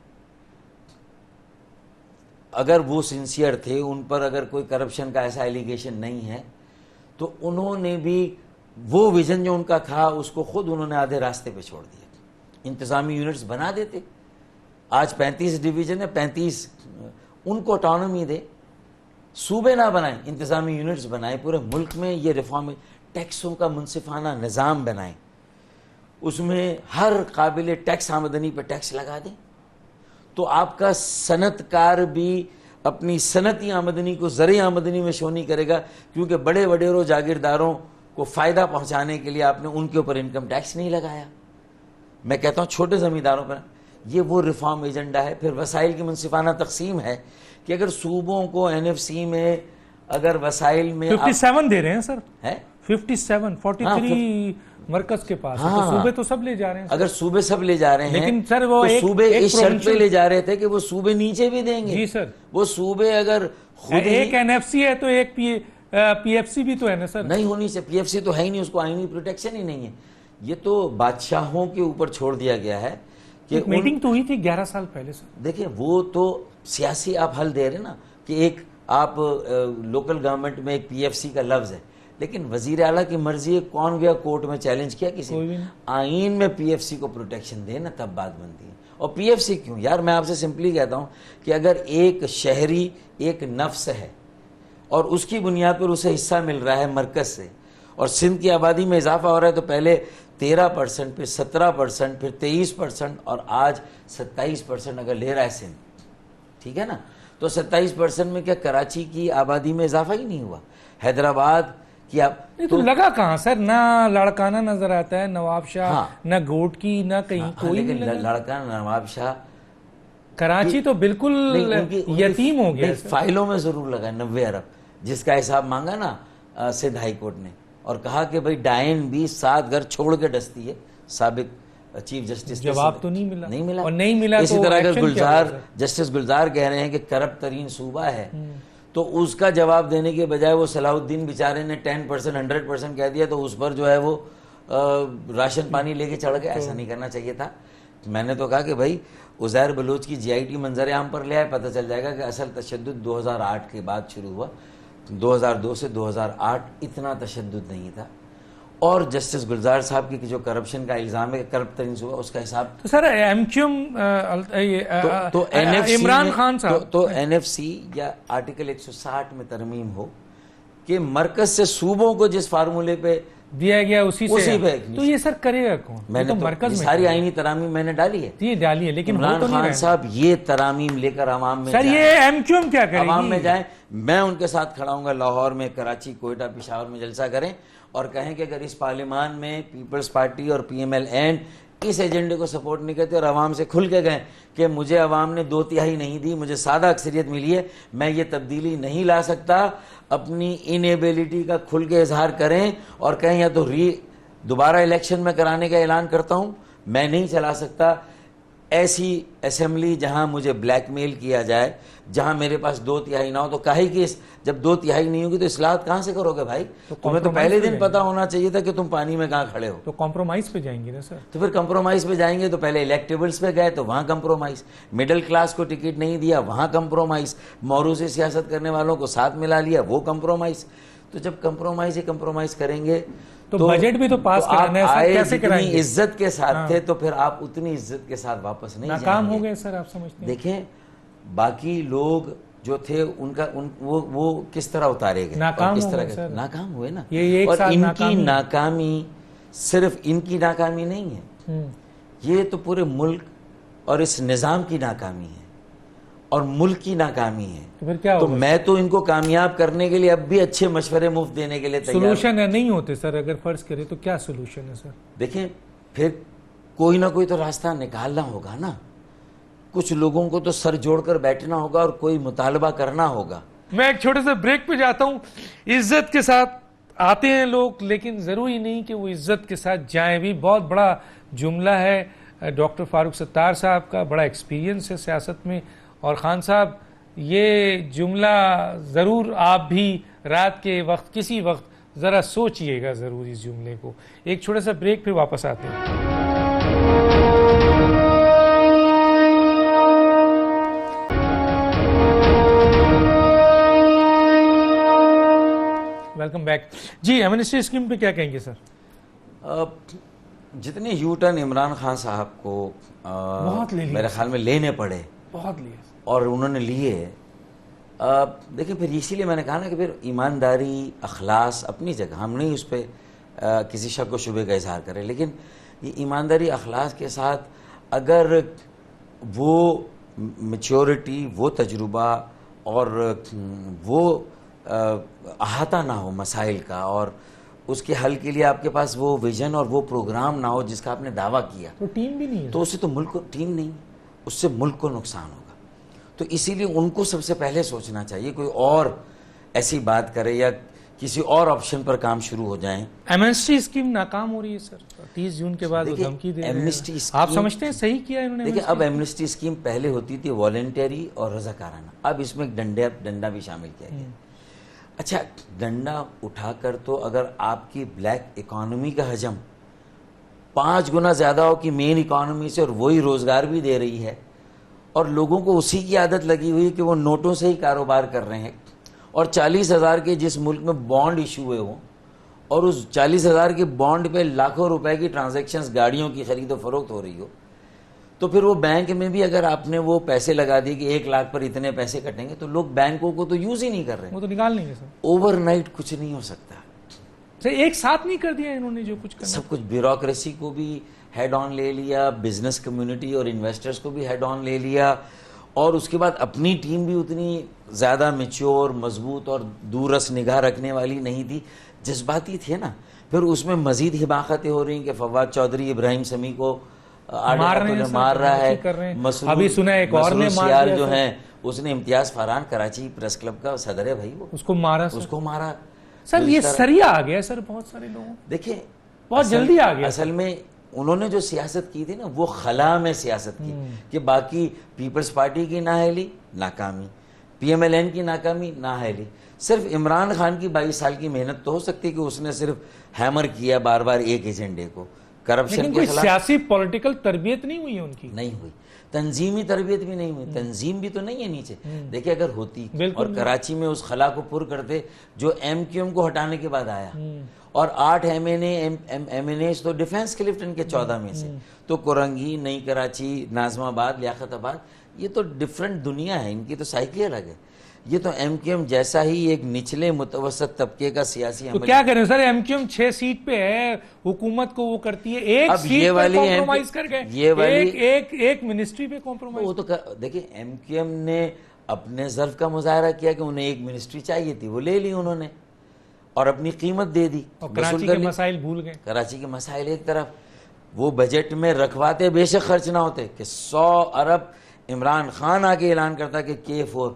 اگر وہ سنسیئر تھے, ان پر اگر کوئی کرپشن کا ایسا ایلیگیشن نہیں ہے, تو انہوں نے بھی وہ ویژن جو ان کا تھا اس کو خود انہوں نے آدھے راستے پہ چھوڑ دیا. انتظامی یونٹس بنا دیتے, آج 35 ڈویژن ہے, 35 ان کو اٹانومی دے, صوبے نہ بنائیں, انتظامی یونٹس بنائیں پورے ملک میں. یہ ریفارم, ٹیکسوں کا منصفانہ نظام بنائیں, اس میں ہر قابل ٹیکس آمدنی پہ ٹیکس لگا دیں, تو آپ کا صنعت کار بھی اپنی صنعتی آمدنی کو زرعی آمدنی میں شو نہیں کرے گا, کیونکہ بڑے وڈیروں جاگیرداروں کو فائدہ پہنچانے کے لیے آپ نے ان کے اوپر انکم ٹیکس نہیں لگایا. میں کہتا ہوں چھوٹے زمینداروں پر, یہ وہ ریفارم ایجنڈا ہے. پھر وسائل کی منصفانہ تقسیم ہے کہ اگر صوبوں کو NFC میں اگر وسائل میں
57 دے رہے ہیں سر,
ہے
57, 43 مرکز کے پاس, تو صوبے تو سب لے جا رہے ہیں.
اگر صوبے سب لے جا رہے ہیں,
لیکن سر وہ
صوبے اس شرط پہ لے جا رہے تھے کہ وہ صوبے نیچے بھی دیں گے.
جی سر,
وہ صوبے اگر خود
ایک NFC ہے تو ایک PFC بھی تو ہے نا سر.
نہیں ہونی سے, PFC تو ہے ہی نہیں, اس کو آئینی پروٹیکشن ہی نہیں ہے. یہ تو بادشاہوں کے اوپر چھوڑ دیا گیا ہے. کہ
میٹنگ تو ہوئی تھی 11 سال پہلے سر.
دیکھیں وہ تو سیاسی آپ حل دے رہے نا, کہ ایک آپ لوکل گورنمنٹ میں ایک PFC کا لفظ ہے, لیکن وزیر اعلیٰ کی مرضی ہے, کون گیا کورٹ میں چیلنج کیا کسی نے؟ آئین میں PFC کو پروٹیکشن دے نا, تب بات بنتی ہے. اور PFC کیوں یار, میں آپ سے سمپلی کہتا ہوں کہ اگر ایک شہری ایک نفس ہے اور اس کی بنیاد پر اسے حصہ مل رہا ہے مرکز سے, اور سندھ کی آبادی میں اضافہ ہو رہا ہے, تو پہلے 13%, پھر 17%, پھر 23%, اور آج 27% اگر لے رہا ہے سندھ, ٹھیک ہے نا, تو 27% میں کیا کراچی کی آبادی میں اضافہ ہی نہیں ہوا؟ حیدرآباد کی
تو لگا کہاں سر؟ نہ لڑکانہ نظر آتا ہے نواب شاہ, نہ گوٹ کی, نہ کہیں کوئی.
لیکن لڑکانہ نواب شاہ,
کراچی تو بالکل یتیم ہو گیا.
فائلوں میں ضرور لگا 90 ارب, جس کا حساب مانگا نا سندھ ہائی کورٹ نے, اور کہا کہ بھائی ڈائن بھی 7 گھر چھوڑ کے ڈستی ہے. سابق چیف جسٹس,
جواب تو نہیں ملا,
اور
نہیں ملا.
اسی طرح اگر جسٹس گلزار کہہ رہے ہیں کہ کرپٹ ترین صوبہ ہے, تو اس کا جواب دینے کے بجائے وہ صلاح الدین بیچارے نے 10%, 100% کہہ دیا, تو اس پر جو ہے وہ راشن پانی لے کے چڑھ گیا. ایسا نہیں کرنا چاہیے تھا. میں نے تو کہا کہ بھائی عزیر بلوچ کی GIT منظر عام پر لے آئے, پتہ چل جائے گا کہ اصل تشدد 2008 کے بعد شروع ہوا. 2002 سے 2008 اتنا تشدد نہیں تھا. اور جسٹس گلزار صاحب کی جو کرپشن کا الزام ہے کرپٹ ترین صوبہ اس کا حساب
تو سر ایم کیو عمران خان صاحب
تو این ایف سی یا آرٹیکل 160 میں ترمیم ہو کہ مرکز سے صوبوں کو جس فارمولے پہ
دیا گیا اسی
پہ
تو یہ سر کرے گا کون؟
میں نے مرکز میں ساری آئینی ترامیم میں نے ڈالی ہے.
یہ ڈالی ہے لیکن
عمران خان صاحب یہ ترامیم لے کر عوام میں
سر یہ ایم کیو ایم کیا کرے گی؟
عوام میں جائیں, میں ان کے ساتھ کھڑا ہوں گا, لاہور میں, کراچی, کوئٹہ, پشاور میں جلسہ کریں اور کہیں کہ اگر اس پارلیمان میں پیپلز پارٹی اور پی ایم ایل این اس ایجنڈے کو سپورٹ نہیں کرتے اور عوام سے کھل کے گئے کہ مجھے عوام نے 2/3 نہیں دی, مجھے سادہ اکثریت ملی ہے, میں یہ تبدیلی نہیں لا سکتا, اپنی انیبلٹی کا کھل کے اظہار کریں اور کہیں یا تو دوبارہ الیکشن میں کرانے کا اعلان کرتا ہوں, میں نہیں چلا سکتا ایسی اسمبلی جہاں مجھے بلیک میل کیا جائے, جہاں میرے پاس 2/3 نہ ہو. تو کاہے کہ جب 2/3 نہیں ہوگی تو اصلاحات کہاں سے کرو گے بھائی؟ تمہیں تو پہلے دن پتا ہونا چاہیے تھا کہ تم پانی میں کہاں کھڑے ہو.
تو کمپرومائز پہ جائیں گے نا سر؟
تو پھر کمپرومائز پہ جائیں گے تو پہلے الیکٹیبلز پہ گئے تو وہاں کمپرومائز, مڈل کلاس کو ٹکٹ نہیں دیا وہاں کمپرومائز, موروثی سیاست کرنے والوں کو ساتھ ملا لیا وہ کمپرومائز. تو جب کمپرومائز کریں گے
تو بجٹ بھی تو پاس کرانا ہے سر, کیسے کرائیں گے؟
عزت کے ساتھ تھے تو پھر آپ اتنی عزت کے ساتھ واپس نہیں جائیں گے.
ناکام ہو گئے سر آپ سمجھتے ہیں؟
دیکھیں باقی لوگ جو تھے ان کا وہ کس طرح اتارے گئے, ناکام ہوئے نا. اور ان کی ناکامی صرف ان کی ناکامی نہیں ہے, یہ تو پورے ملک اور اس نظام کی ناکامی ہے اور ملک کی ناکامی ہے. تو میں تو ان کو کامیاب کرنے کے لیے اب بھی اچھے مشورے مفت دینے کے لیے تیار ہوں.
سولوشن ہے نہیں ہوتے سر, اگر فرض کرے تو کیا سولوشن ہے سر؟
دیکھیں پھر کوئی نہ کوئی تو راستہ نکالنا ہوگا نا. کچھ لوگوں کو تو سر جوڑ کر بیٹھنا ہوگا اور کوئی مطالبہ کرنا ہوگا.
میں ایک چھوٹے سے بریک پہ جاتا ہوں. عزت کے ساتھ آتے ہیں لوگ لیکن ضروری نہیں کہ وہ عزت کے ساتھ جائیں بھی. بہت بڑا جملہ ہے ڈاکٹر فاروق ستار صاحب کا, بڑا ایکسپیرینس ہے سیاست میں. اور خان صاحب یہ جملہ ضرور آپ بھی رات کے وقت کسی وقت ذرا سوچئے گا ضرور اس جملے کو. ایک چھوٹا سا بریک پھر واپس آتے ہیں. Welcome back. جی ایمنسٹی اسکیم پہ کیا کہیں گے سر؟
جتنے یو ٹرن عمران خان صاحب کو میرے خیال میں لینے پڑے
بہت لیے
اور انہوں نے لیے. دیکھیں پھر اسی لیے میں نے کہا نا کہ پھر ایمانداری اخلاص اپنی جگہ, ہم نہیں اس پہ کسی شک و شبے کا اظہار کریں, لیکن یہ ایمانداری اخلاص کے ساتھ اگر وہ میچورٹی, وہ تجربہ اور وہ احاطہ نہ ہو مسائل کا اور اس کے حل کے لیے آپ کے پاس وہ ویژن اور وہ پروگرام نہ ہو جس کا آپ نے دعویٰ کیا,
تو ٹیم بھی نہیں ہے
تو اس سے تو ملک کو ٹیم نہیں, اس سے ملک کو نقصان ہوگا. تو اسی لیے ان کو سب سے پہلے سوچنا چاہیے کوئی اور ایسی بات کرے یا کسی اور آپشن پر کام شروع ہو جائیں.
ایمنسٹی اسکیم ناکام ہو رہی ہے سر, 30 جون کے بعد وہ دھمکی دے رہے ہیں. آپ سمجھتے ہیں صحیح کیا انہوں نے؟
دیکھیں اب ایمنسٹی اسکیم پہلے ہوتی تھی والنٹری اور رضاکارانہ, اب اس میں ڈنڈا بھی شامل کیا گیا. اچھا ڈنڈا اٹھا کر تو اگر آپ کی بلیک اکانومی کا حجم 5 گنا زیادہ ہو کہ مین اکانومی سے, اور وہی روزگار بھی دے رہی ہے اور لوگوں کو اسی کی عادت لگی ہوئی کہ وہ نوٹوں سے ہی کاروبار کر رہے ہیں, اور 40,000 کے جس ملک میں بانڈ ایشو ہوئے ہوں اور اس 40,000 کے بانڈ پہ لاکھوں روپے کی ٹرانزیکشنز گاڑیوں کی خرید و فروخت ہو رہی ہو, تو پھر وہ بینک میں بھی اگر آپ نے وہ پیسے لگا دیے کہ 1 لاکھ پر اتنے پیسے کٹیں گے, تو لوگ بینکوں کو تو یوز ہی نہیں کر رہے ہیں,
وہ تو نکال لیں گے سر.
اوور نائٹ کچھ نہیں ہو سکتا
سر, ایک ساتھ نہیں کر دیا انہوں نے جو کچھ کرنا.
سب کچھ بیوروکریسی کو بھی ہیڈ آن لے لیا, بزنس کمیونٹی اور انویسٹرز کو بھی ہیڈ آن لے لیا, اور اس کے بعد اپنی ٹیم بھی اتنی زیادہ میچور, مضبوط اور دورس نگاہ رکھنے والی نہیں تھی, جذباتی تھے نا. پھر اس میں مزید حماقتیں ہو رہی ہیں کہ فواد چودھری ابراہیم سمیع کو مار رہا ہے,
ابھی سنا ایک اور نے
مار جو ہیں اس نے امتیاز فاران کراچی پریس کلب کا صدر ہے بھائی, وہ
اس کو مارا.
سر
یہ سریا آ گیا سر بہت سارے لوگوں.
دیکھیں
بہت جلدی آ گیا.
اصل میں انہوں نے جو سیاست کی تھی نا وہ خلا میں سیاست کی, کہ باقی پیپلز پارٹی کی نااہلی ناکامی, پی ایم ایل این کی ناکامی نااہلی, صرف عمران خان کی 22 سال کی محنت تو ہو سکتی کہ اس نے صرف ہیمر کیا بار بار ایک ایجنڈے کو, کرپشن کے خلاف
سیاسی پولیٹیکل تربیت نہیں ہوئی ہے ان کی،
نہیں ہوئی، تنظیمی تربیت بھی نہیں ہوئی، تنظیم بھی تو نہیں ہے نیچے. دیکھیں اگر ہوتی اور کراچی میں اس خلا کو پر کرتے جو ایم کیو ایم کو ہٹانے کے بعد آیا، اور 8 ایم این اے تو ڈیفینس کلفٹن کے 14 میں سے، تو کرنگی، نئی کراچی، ناظم آباد، لیاقت آباد، یہ تو ڈیفرنٹ دنیا ہے، ان کی تو سائیکل الگ ہے. یہ تو ایم کیو ایم جیسا ہی ایک نچلے متوسط طبقے کا سیاسی
تو
عمل.
کیا کریں سر، ایم کیو ایم 6 سیٹ پہ ہے، حکومت کو وہ کرتی ہے، ایک سیٹ پہ کمپرومائز کر گئے، ایک منسٹری پہ کمپرومائز.
وہ تو دیکھیں ایم کیو ایم نے اپنے ظرف کا مظاہرہ کیا کہ انہیں ایک منسٹری چاہیے تھی، وہ لے لی انہوں نے اور اپنی قیمت دے دی.
اور کراچی کے مسائل بھول گئے.
کراچی کے مسائل ایک طرف، وہ بجٹ میں رکھواتے بے شک خرچ نہ ہوتے کہ 100 ارب عمران خان آ کے اعلان کرتا کہ K4،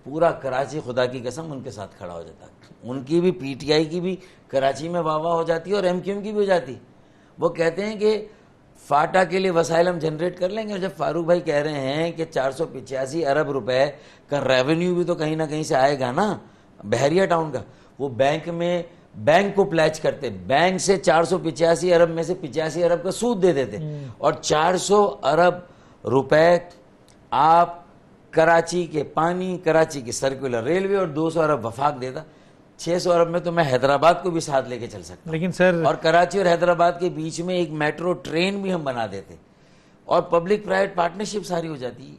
پورا کراچی خدا کی قسم ان کے ساتھ کھڑا ہو جاتا. ان کی بھی پی ٹی آئی کی بھی کراچی میں واہ واہ ہو جاتی اور ایم کیو ایم کی بھی ہو جاتی. وہ کہتے ہیں کہ فاٹا کے لیے وسائل ہم جنریٹ کر لیں گے، اور جب فاروق بھائی کہہ رہے ہیں کہ 485 ارب روپے کا ریونیو بھی تو کہیں نہ کہیں سے آئے گا نا بحریہ ٹاؤن کا، وہ بینک کو پلیچ کرتے، بینک سے 485 ارب میں سے 85 ارب کا سود دے دیتے، اور 400 ارب روپے آپ کراچی کے پانی، کراچی کی سرکولر ریلوے، اور 200 ارب وفاق دیتا. 600 ارب میں تو میں حیدرآباد کو بھی ساتھ لے کے چل سکتا ہوں.
لیکن سر،
اور کراچی اور حیدرآباد کے بیچ میں ایک میٹرو ٹرین بھی ہم بنا دیتے، اور پبلک پرائیویٹ پارٹنرشپ ساری ہو جاتی.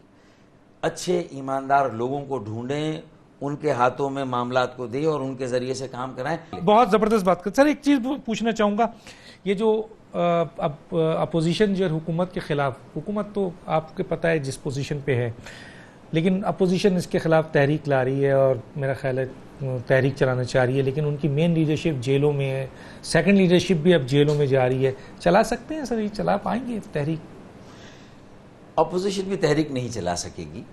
اچھے ایماندار لوگوں کو ڈھونڈیں، ان کے ہاتھوں میں معاملات کو دیں اور ان کے ذریعے سے کام کرائیں.
بہت زبردست بات کر. سر ایک چیز پوچھنا چاہوں گا، یہ جو اب اپوزیشن جو حکومت کے خلاف، حکومت تو آپ کے پتہ ہے جس پوزیشن پہ ہے، لیکن اپوزیشن اس کے خلاف تحریک لا رہی ہے اور میرا خیال ہے تحریک چلانا چاہ رہی ہے، لیکن ان کی مین لیڈرشپ جیلوں میں ہے، سیکنڈ لیڈرشپ بھی اب جیلوں میں جا رہی ہے. چلا سکتے ہیں سر، یہ چلا پائیں گے تحریک؟
اپوزیشن بھی تحریک نہیں چلا سکے گی.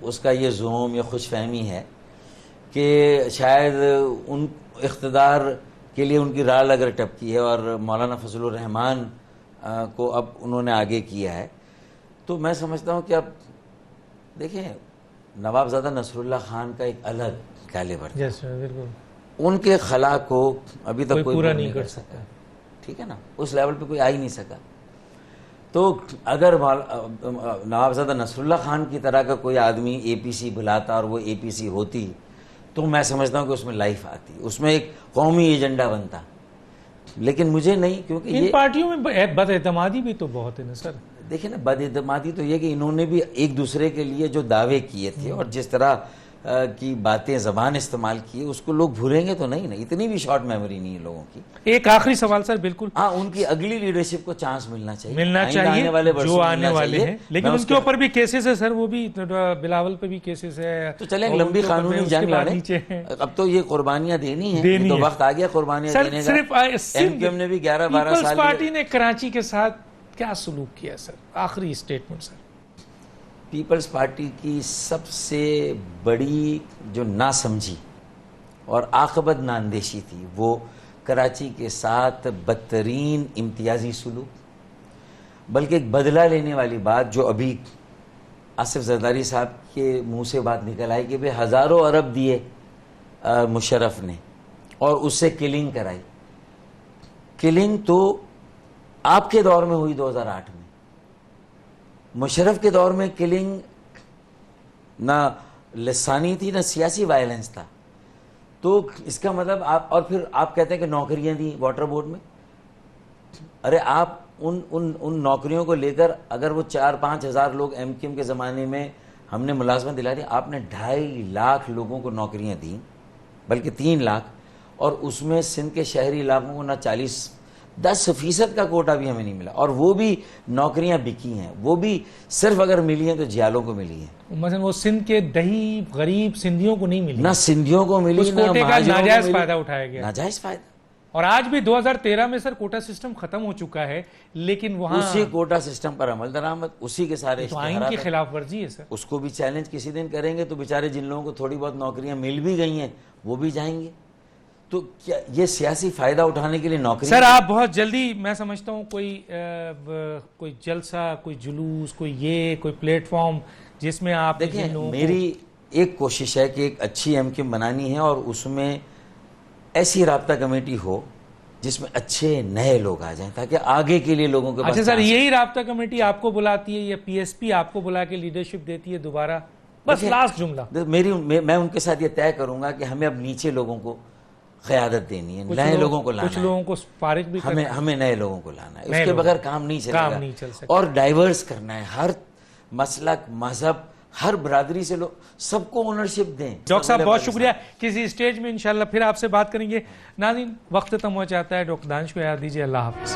اس کا یہ زوم یا خوش فہمی ہے کہ شاید ان اقتدار کے لیے ان کی رال اگر ٹپکی ہے اور مولانا فضل الرحمان کو اب انہوں نے آگے کیا ہے، تو میں سمجھتا ہوں کہ اب دیکھیں نوابزادہ نصر اللہ خان کا ایک الگ کیلیبر تھا، ان کے خلا کو ابھی تک کوئی پورا نہیں کر سکا. ٹھیک ہے نا، اس لیول پہ کوئی آ ہی نہیں سکا. تو اگر نوابزادہ نصر اللہ خان کی طرح کا کوئی آدمی اے پی سی بلاتا اور وہ اے پی سی ہوتی، تو میں سمجھتا ہوں کہ اس میں لائف آتی، اس میں ایک قومی ایجنڈا بنتا. لیکن مجھے نہیں، کیونکہ
ان پارٹیوں میں بد اعتمادی بھی تو بہت ہے نا سر.
دیکھیں نا، بد اعتمادی تو یہ کہ انہوں نے بھی ایک دوسرے کے لیے جو دعوے کیے تھے اور جس طرح کی باتیں زبان استعمال کی، اس کو لوگ بھولیں گے تو نہیں نا، اتنی بھی شارٹ میموری نہیں ہے لوگوں کی.
ایک آخری سوال سر، بالکل.
ہاں، ان کی اگلی لیڈرشپ کو چانس ملنا چاہیے
جو آنے والے ہیں، لیکن ان کے اوپر بھی کیسز ہے سر، وہ بھی بلاول پہ بھی کیسز ہے.
تو چلیں لمبی قانونی جنگ لڑیں، اب تو یہ قربانیاں دینی ہیں، تو وقت آ گیا قربانیاں دینے کا.
صرف
ایم کیو ایم نے بھی 11-12 سال
پارٹی نے کراچی کے ساتھ کیا سلوک کیا سر؟ آخری اسٹیٹمنٹ سر.
پیپلز پارٹی کی سب سے بڑی جو ناسمجھی اور عاقبت ناندیشی تھی، وہ کراچی کے ساتھ بدترین امتیازی سلوک، بلکہ ایک بدلہ لینے والی بات جو ابھی آصف زرداری صاحب کے منہ سے بات نکل آئی کہ ہزاروں ارب دیے مشرف نے اور اس سے کلنگ کرائی. کلنگ تو آپ کے دور میں ہوئی 2008 میں، مشرف کے دور میں کلنگ نہ لسانی تھی نہ سیاسی وائلنس تھا. تو اس کا مطلب آپ، اور پھر آپ کہتے ہیں کہ نوکریاں دیں واٹر بورڈ میں. ارے آپ ان نوکریوں کو لے کر اگر وہ 4-5 ہزار لوگ ایم کیو ایم کے زمانے میں ہم نے ملازمت دلا دی، آپ نے 2.5 لاکھ لوگوں کو نوکریاں دیں، بلکہ 3 لاکھ، اور اس میں سندھ کے شہری علاقوں کو نہ 10% کا کوٹا بھی ہمیں نہیں ملا، اور وہ بھی نوکریاں بکی ہیں، وہ بھی صرف اگر ملی ہیں تو جیالوں کو ملی ہیں.
مثلا وہ سندھ کے دہی غریب سندھیوں کو نہیں ملی،
نہ سندھیوں کو ملی،
اس کوٹے کا ناجائز فائدہ اٹھایا گیا،
ناجائز فائدہ.
اور آج بھی 2013 میں سر کوٹا سسٹم ختم ہو چکا ہے، لیکن وہاں
اسی کوٹا سسٹم پر عمل درآمد، اسی کے سارے
آئین کی خلاف ورزی ہے سر.
اس کو بھی چیلنج کسی دن کریں گے تو بیچارے جن لوگوں کو تھوڑی بہت نوکریاں مل بھی گئی ہیں وہ بھی جائیں گے. تو کیا یہ سیاسی فائدہ اٹھانے کے لیے نوکری؟
سر آپ بہت جلدی، میں سمجھتا ہوں کوئی جلسہ، کوئی جلوس، کوئی پلیٹ فارم جس میں آپ
دیکھیں، میری ایک کوشش ہے کہ ایک اچھی ایم کیو ایم بنانی ہے اور اس میں ایسی رابطہ کمیٹی ہو جس میں اچھے نئے لوگ آ جائیں تاکہ آگے کے لیے لوگوں کے پاس.
اچھا سر، یہی رابطہ کمیٹی آپ کو بلاتی ہے یا پی ایس پی آپ کو بلا کے لیڈرشپ دیتی ہے دوبارہ؟ بس لاسٹ جملہ.
میں ان کے ساتھ یہ طے کروں گا کہ ہمیں اب نیچے لوگوں کو قیادت دینی ہے، نئے لوگوں کو لانا ہے،
کچھ لوگوں کو فارغ بھی
ہمیں نئے لوگوں کو لانا ہے. اس کے بغیر کام نہیں چلے گا.
نہیں چل سکتا.
اور ڈائیورس کرنا ہے، ہر مسلک، مذہب، ہر برادری سے لوگ سب کو اونرشپ دیں.
ڈاکٹر صاحب بہت شکریہ. کسی اسٹیج میں انشاءاللہ پھر آپ سے بات کریں گے. ناظرین، وقت ختم ہو جاتا ہے. ڈاکٹر دانش کو یاد دیجیے. اللہ حافظ.